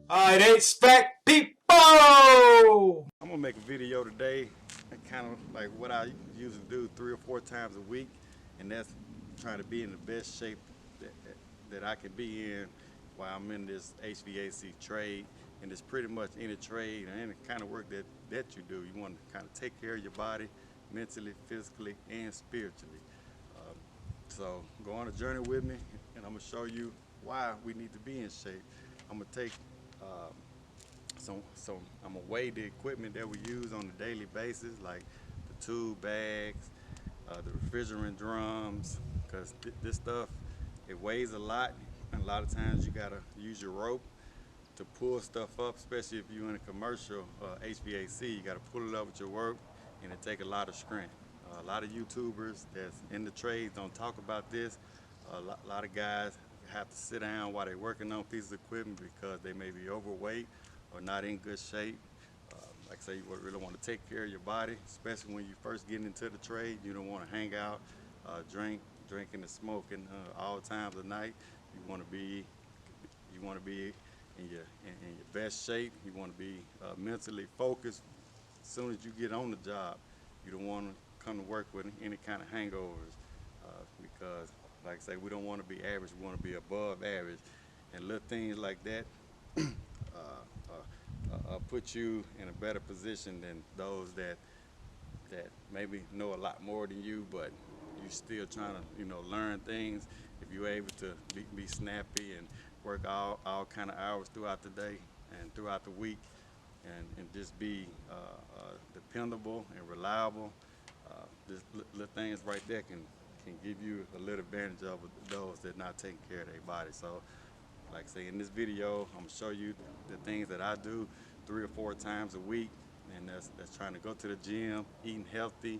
Alright, HVAC people! I'm gonna make a video today, kind of like what I usually do 3 or 4 times a week, and that's trying to be in the best shape that I can be in while I'm in this HVAC trade. And it's pretty much any trade and any kind of work that you do. You want to kind of take care of your body mentally, physically, and spiritually. So go on a journey with me, and I'm gonna show you why we need to be in shape. I'm gonna take so I'm gonna weigh the equipment that we use on a daily basis, like the tube bags, the refrigerant drums, because this stuff, it weighs a lot, and a lot of times you gotta use your rope to pull stuff up, especially if you're in a commercial HVAC. You gotta pull it up with your rope, and it take a lot of strength. A lot of YouTubers that's in the trades don't talk about this. A lot of guys have to sit down while they're working on pieces of equipment because they may be overweight or not in good shape. Like I say, you really want to take care of your body, especially when you first get into the trade. You don't want to hang out, drinking and smoking all times of night. You want to be in your best shape. You want to be mentally focused. As soon as you get on the job, you don't want to come to work with any kind of hangovers, because, like I say, we don't want to be average. We want to be above average, and little things like that put you in a better position than those that maybe know a lot more than you, but you're still trying to learn things. If you're able to be snappy and work all kind of hours throughout the day and throughout the week, and just be dependable and reliable, just little things right there can give you a little advantage of those that not taking care of their body. So, like I say, in this video, I'm gonna show you the things that I do 3 or 4 times a week, and that's trying to go to the gym, eating healthy,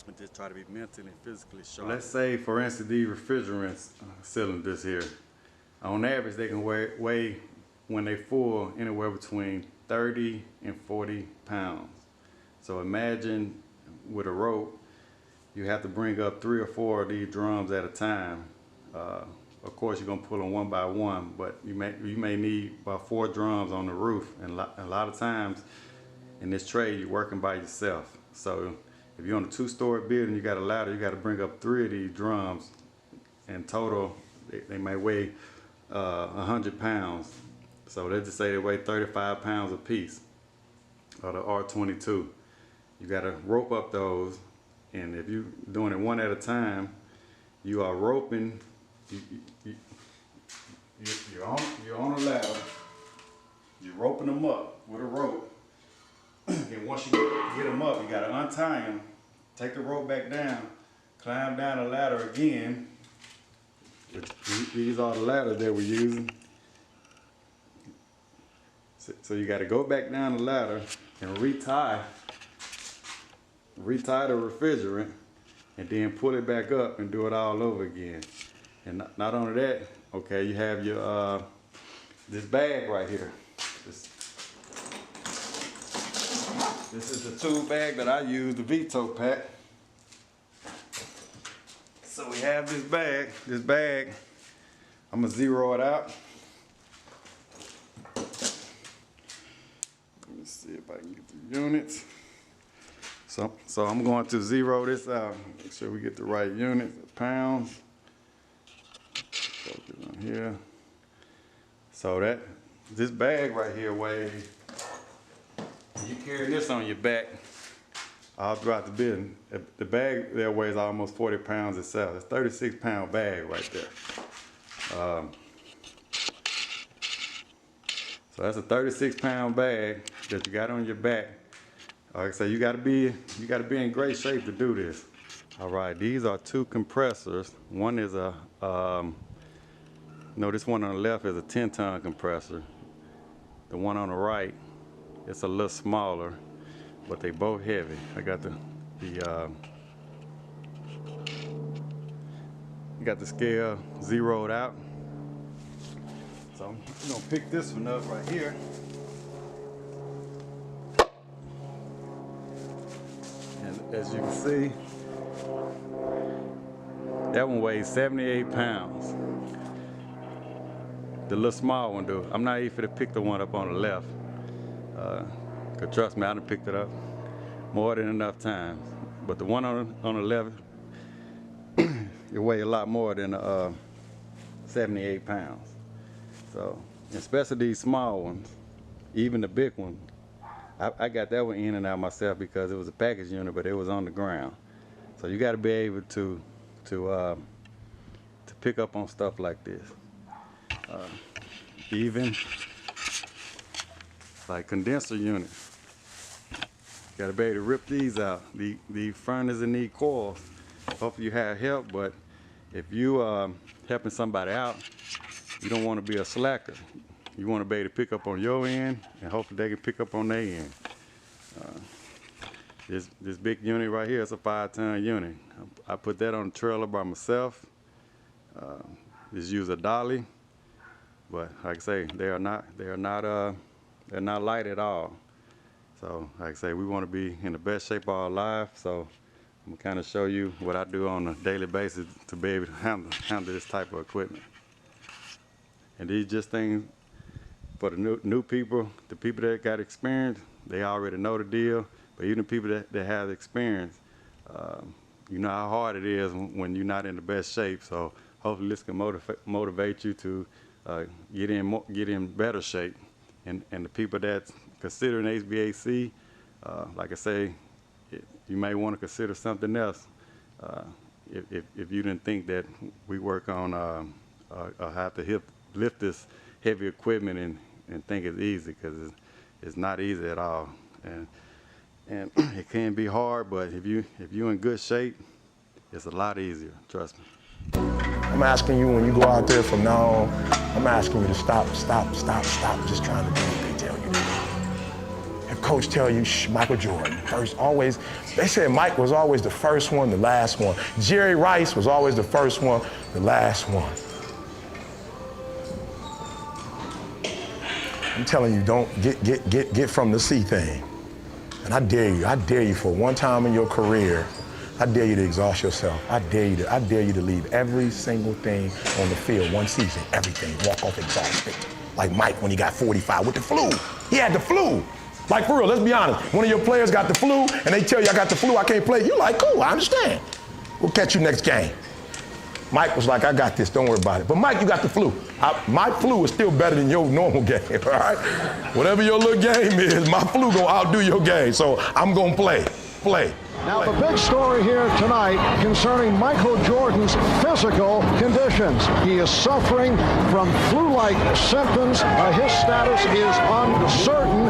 and just try to be mentally and physically sharp. Let's say, for instance, these refrigerant cylinders here, on average, they can weigh when they full anywhere between 30 and 40 pounds. So imagine with a rope, you have to bring up 3 or 4 of these drums at a time. Of course, you're gonna pull them one by one, but you may need about 4 drums on the roof. And a lot of times in this trade, you're working by yourself. So if you're on a 2-story building, you got a ladder, you got to bring up 3 of these drums. In total, they may weigh 100 pounds. So let's just say they weigh 35 pounds a piece, or the R22. You got to rope up those, and if you're doing it one at a time, you are roping. You're on a ladder. You're roping them up with a rope. And once you get them up, you got to untie them, take the rope back down, climb down the ladder again. These are the ladders that we're using. So you got to go back down the ladder and retie the refrigerant, and then pull it back up and do it all over again. And not only that, okay, you have your this bag right here. This is the tube bag that I use, the Veto pack. So we have this bag. I'm gonna zero it out. Let me see if I can get the units. So I'm going to zero this out. Make sure we get the right units, pounds. Focus on here. So this bag right here weighs, you carry this on your back all throughout the building. The bag there weighs almost 40 pounds itself. It's a 36-pound bag right there. So that's a 36-pound bag that you got on your back. Like I say, you gotta be in great shape to do this. All right, these are 2 compressors. One is this one on the left is a 10-ton compressor. The one on the right, it's a little smaller, but they both heavy. I got the scale zeroed out. So I'm gonna pick this one up right here. And as you can see, that one weighs 78 pounds. the little small one do. I'm not even to pick the one up on the left. Cause trust me, I done picked it up more than enough times. But the one on the left, it weighs a lot more than 78 pounds. So, especially these small ones, even the big one, I got that one in and out myself because it was a package unit, but it was on the ground. So you got to be able to pick up on stuff like this. Even like condenser units. Got to be able to rip these out. The furnace and these coils. Hopefully you have help, but if you helping somebody out, you don't want to be a slacker. You want to be able to pick up on your end, and hopefully they can pick up on their end. This big unit right here is a 5-ton unit. I put that on the trailer by myself. Just use a dolly, but like I say, they're not light at all. So like I say, we want to be in the best shape of our life. So I'm gonna kind of show you what I do on a daily basis to be able to handle this type of equipment. And these just things for the new people, the people that got experience, they already know the deal. But even the people that have experience, you know how hard it is when you're not in the best shape. So hopefully this can motivate you to get in better shape. And the people that's considering HVAC, like I say, you may want to consider something else if you didn't think that we work on have to lift this heavy equipment and think it's easy, because it's not easy at all. And it can be hard, but if you're in good shape, it's a lot easier, trust me. I'm asking you, when you go out there from now on, I'm asking you to stop just trying to do what they tell you to do. If coach tell you, Michael Jordan, first, always, they said Mike was always the first one, the last one. Jerry Rice was always the first one, the last one. I'm telling you, don't get from the C thing. And I dare you for one time in your career, I dare you to exhaust yourself. I dare you to leave every single thing on the field one season, everything, walk off exhausted. Like Mike when he got 45 with the flu. He had the flu. Like for real, let's be honest. One of your players got the flu and they tell you I got the flu, I can't play. You like, cool, I understand. We'll catch you next game. Mike was like, I got this, don't worry about it. But Mike, you got the flu. My flu is still better than your normal game, all right? Whatever your little game is, my flu gonna outdo your game, so I'm gonna play. Now the big story here tonight concerning Michael Jordan's physical conditions. He is suffering from flu-like symptoms. His status is uncertain.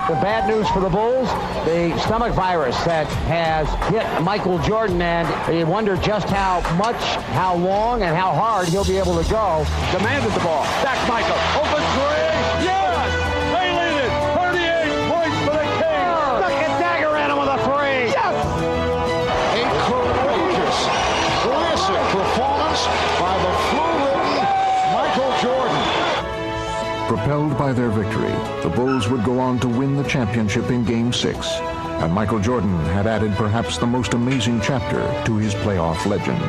The bad news for the Bulls, the stomach virus that has hit Michael Jordan, and they wonder just how much, how long, and how hard he'll be able to go. Demanded the ball. Back Michael. Open three. Yes! They lead it. 38 points for the Kings. Look at dagger at him with a three. Yes! A courageous, classic performance by the flu-ridden Michael Jordan. Propelled by their victory, the Bulls would go on to win the championship in Game 6, and Michael Jordan had added perhaps the most amazing chapter to his playoff legend.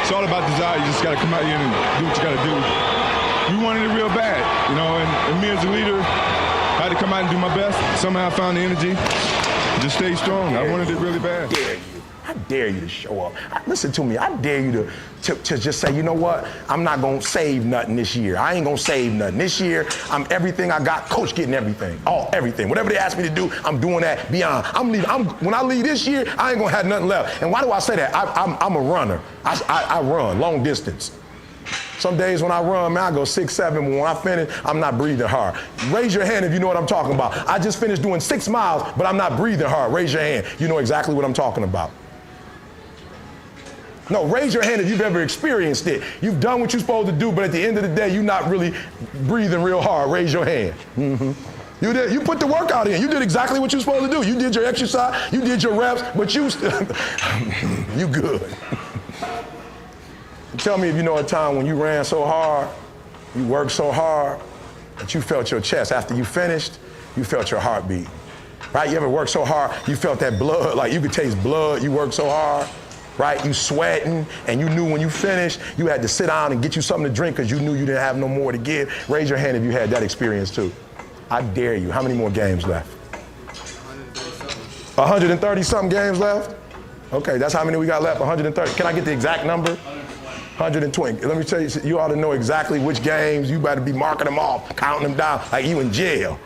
It's all about desire. You just got to come out here and do what you got to do. We wanted it real bad, you know, and me as a leader, I had to come out and do my best. Somehow I found the energy to just stay strong. I wanted it really bad. I dare you to show up. Listen to me, I dare you to just say, you know what? I'm not gonna save nothing this year. I ain't gonna save nothing. This year, I'm everything I got, coach getting everything. Everything. Whatever they ask me to do, I'm doing that beyond. When I leave this year, I ain't gonna have nothing left. And why do I say that? I'm a runner. I run long distance. Some days when I run, man, I go 6, 7, but when I finish, I'm not breathing hard. Raise your hand if you know what I'm talking about. I just finished doing 6 miles, but I'm not breathing hard. Raise your hand. You know exactly what I'm talking about. No, raise your hand if you've ever experienced it. You've done what you're supposed to do, but at the end of the day, you're not really breathing real hard. Raise your hand. Mm-hmm. You put the workout in. You did exactly what you're supposed to do. You did your exercise, you did your reps, but you good. Tell me if you know a time when you ran so hard, you worked so hard, that you felt your chest. After you finished, you felt your heartbeat. Right? You ever worked so hard, you felt that blood, like you could taste blood, you worked so hard. right? You sweating, and you knew when you finished, you had to sit down and get you something to drink because you knew you didn't have no more to give. Raise your hand if you had that experience too. I dare you. How many more games left? 130-something games left? Okay, that's how many we got left, 130. Can I get the exact number? 120. Let me tell you, you ought to know exactly which games. You better be marking them off, counting them down like you in jail.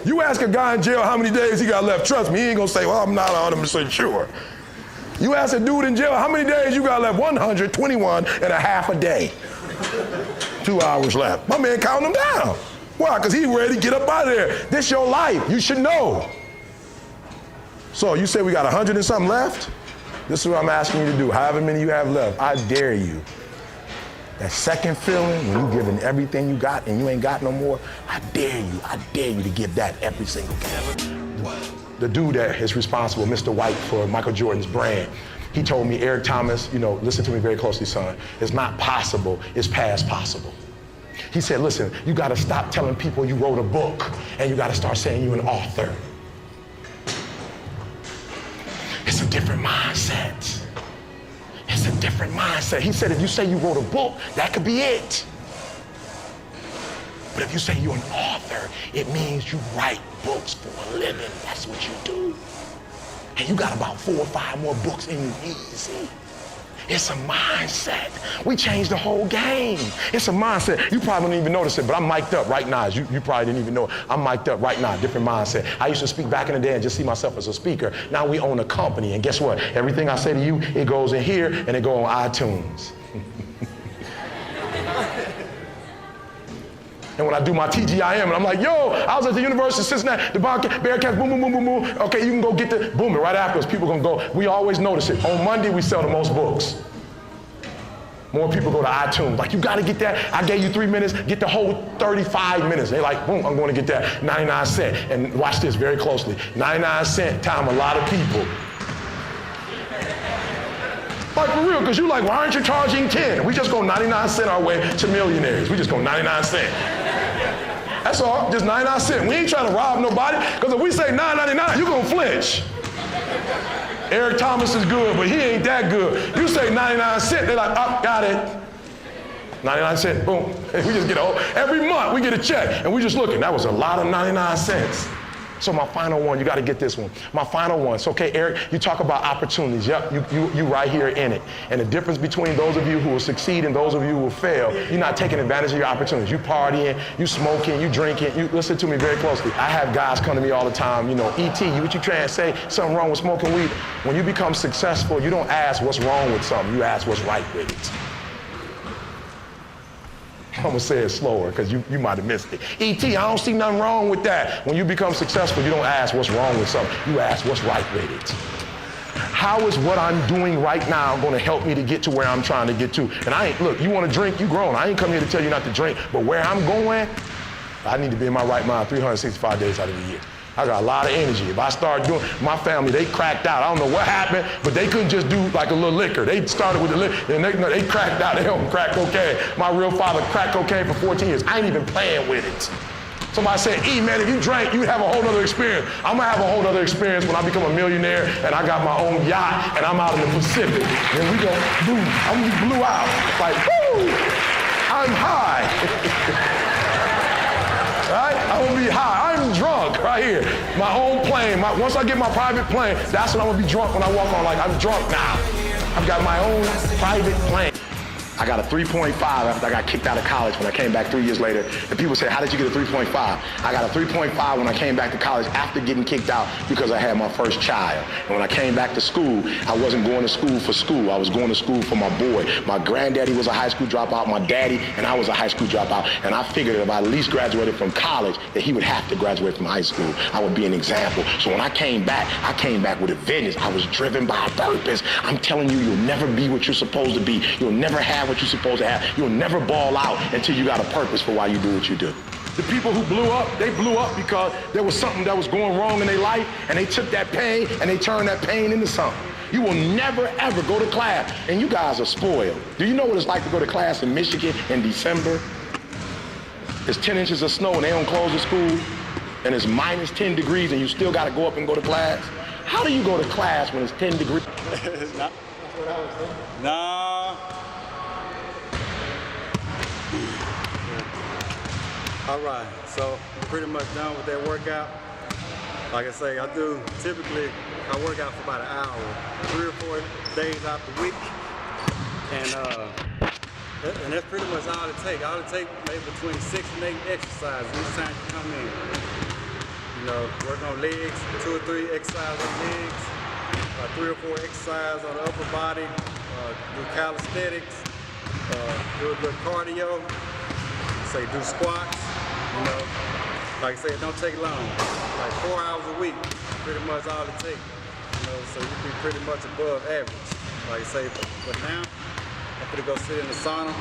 You ask a guy in jail how many days he got left, trust me, he ain't gonna say, well, I'm not 100% sure. You ask a dude in jail how many days you got left, 121 and a half a day. 2 hours left. My man counting them down. Why? Because he's ready to get up out of there. This your life, you should know. So you say we got 100 and something left? This is what I'm asking you to do, however many you have left. I dare you. That second feeling, when you're giving everything you got and you ain't got no more, I dare you to give that every single game. The dude that is responsible, Mr. White, for Michael Jordan's brand, he told me, Eric Thomas, you know, listen to me very closely, son. It's not possible, it's past possible. He said, listen, you gotta stop telling people you wrote a book and you gotta start saying you're an author. It's a different mindset. It's a different mindset. He said if you say you wrote a book, that could be it. But if you say you're an author, it means you write books for a living. That's what you do. And you got about 4 or 5 more books in you easy. It's a mindset. We changed the whole game. It's a mindset. You probably don't even notice it, but I'm mic'd up right now. You probably didn't even know it. I'm mic'd up right now, different mindset. I used to speak back in the day and just see myself as a speaker. Now we own a company, and guess what? Everything I say to you, it goes in here, and it goes on iTunes. And when I do my TGIM, and I'm like, yo, I was at the University of Cincinnati, the Bearcats, boom, boom, boom, boom, boom. Okay, you can go get the boom, and right afterwards, people gonna go. We always notice it. On Monday, we sell the most books. More people go to iTunes. Like, you gotta get that. I gave you 3 minutes, get the whole 35 minutes. They're like, boom, I'm gonna get that 99 cents. And watch this very closely. 99 cent time a lot of people. Like, for real, because you like, why aren't you charging 10? We just go 99 cent our way to millionaires. We just go 99 cent. That's all, just 99 cent. We ain't trying to rob nobody, because if we say $9.99, you're gonna flinch. Eric Thomas is good, but he ain't that good. You say 99 cent, they're like, oh, got it. 99 cent, boom. We just get every month we get a check, and we just looking. That was a lot of 99 cents. So my final one, you got to get this one. My final one. So, okay, Eric, you talk about opportunities. Yep, you right here in it. And the difference between those of you who will succeed and those of you who will fail, you're not taking advantage of your opportunities. You partying, you smoking, you drinking. You listen to me very closely. I have guys come to me all the time, you know, E.T., what you trying to say? Something wrong with smoking weed? When you become successful, you don't ask what's wrong with something. You ask what's right with it. I'm gonna say it slower because you might have missed it. E.T., I don't see nothing wrong with that. When you become successful, you don't ask what's wrong with something. You ask what's right with it. How is what I'm doing right now gonna help me to get to where I'm trying to get to? And look, you wanna drink, you grown. I ain't come here to tell you not to drink, but where I'm going, I need to be in my right mind 365 days out of the year. I got a lot of energy. If I start doing, my family, they cracked out. I don't know what happened, but they couldn't just do like a little liquor. They started with the liquor, and they cracked out. They helped them crack cocaine. My real father cracked cocaine for 14 years. I ain't even playing with it. Somebody said, E, man, if you drank, you'd have a whole other experience. I'm gonna have a whole other experience when I become a millionaire and I got my own yacht and I'm out in the Pacific. And we go, boom, I'm gonna blew out. Like, woo, I'm high. Right? I'm gonna be high. I'm drunk right here. My own plane. Once I get my private plane, that's when I'm gonna be drunk when I walk on. Like, I'm drunk now. I've got my own private plane. I got a 3.5 after I got kicked out of college when I came back 3 years later. And people say, how did you get a 3.5? I got a 3.5 when I came back to college after getting kicked out because I had my first child. And when I came back to school, I wasn't going to school for school. I was going to school for my boy. My granddaddy was a high school dropout, my daddy, and I was a high school dropout. And I figured if I at least graduated from college, that he would have to graduate from high school. I would be an example. So when I came back with a vengeance. I was driven by a purpose. I'm telling you, you'll never be what you're supposed to be. You'll never have what you're supposed to have. You'll never ball out until you got a purpose for why you do what you do. The people who blew up, they blew up because there was something that was going wrong in their life, and they took that pain and they turned that pain into something. You will never, ever go to class, and you guys are spoiled. Do you know what it's like to go to class in Michigan in December? It's 10 inches of snow and they don't close the school, and it's minus 10 degrees and you still got to go up and go to class. How do you go to class when it's 10 degrees? Nah. All right, so I'm pretty much done with that workout. Like I say, I work out for about an hour, 3 or 4 days out the week. And that's pretty much all it takes. All it takes maybe between 6 and 8 exercises each time you come in. You know, work on legs, 2 or 3 exercises on legs, 3 or 4 exercises on the upper body, do calisthenics, do a good cardio, say do squats, you know. Like I said, it don't take long. Like 4 hours a week, pretty much all it takes. You know, so you'll be pretty much above average. Like I say, but now, I'm gonna go sit in the sauna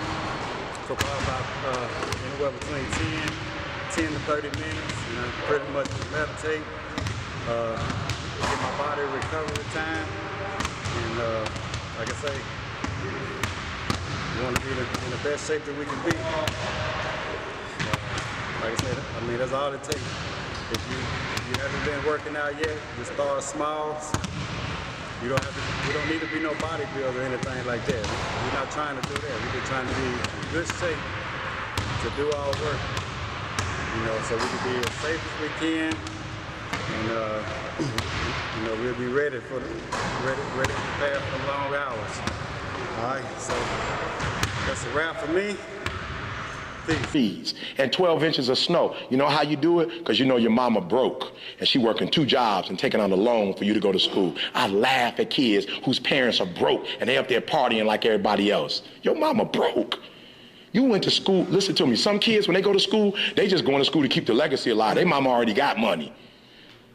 for probably about anywhere between 10 to 30 minutes, and I pretty much meditate, get my body recovery time, and like I say, we want to be in the best shape that we can be. Like I said, I mean, that's all it takes. If you haven't been working out yet, just start small. You don't need to be no bodybuilder or anything like that. We're not trying to do that. We're just trying to be in good shape to do our work. You know, so we can be as safe as we can, and you know, we'll be ready to prepare for the long hours. All right, so that's a wrap for me. Fees and 12 inches of snow. You know how you do it? Because you know your mama broke and she working 2 jobs and taking on a loan for you to go to school. I laugh at kids whose parents are broke and they up there partying like everybody else. Your mama broke. You went to school. Listen to me. Some kids, when they go to school, they just going to school to keep the legacy alive. Their mama already got money.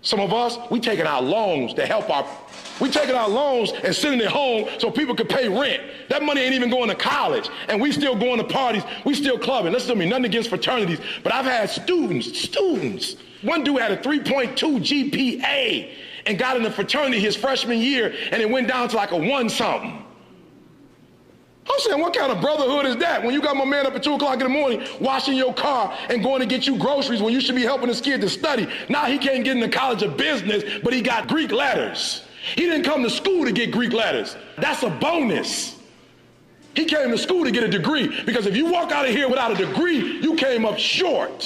Some of us, we taking out loans to help we taking out loans and sending it home so people can pay rent. That money ain't even going to college, and we still going to parties, we still clubbing. Listen to me, nothing against fraternities, but I've had students. One dude had a 3.2 GPA and got in the fraternity his freshman year, and it went down to like a 1-something. I'm saying, what kind of brotherhood is that? When you got my man up at 2 o'clock in the morning washing your car and going to get you groceries when you should be helping this kid to study. Now he can't get into College of Business, but he got Greek letters. He didn't come to school to get Greek letters. That's a bonus. He came to school to get a degree, because if you walk out of here without a degree, you came up short.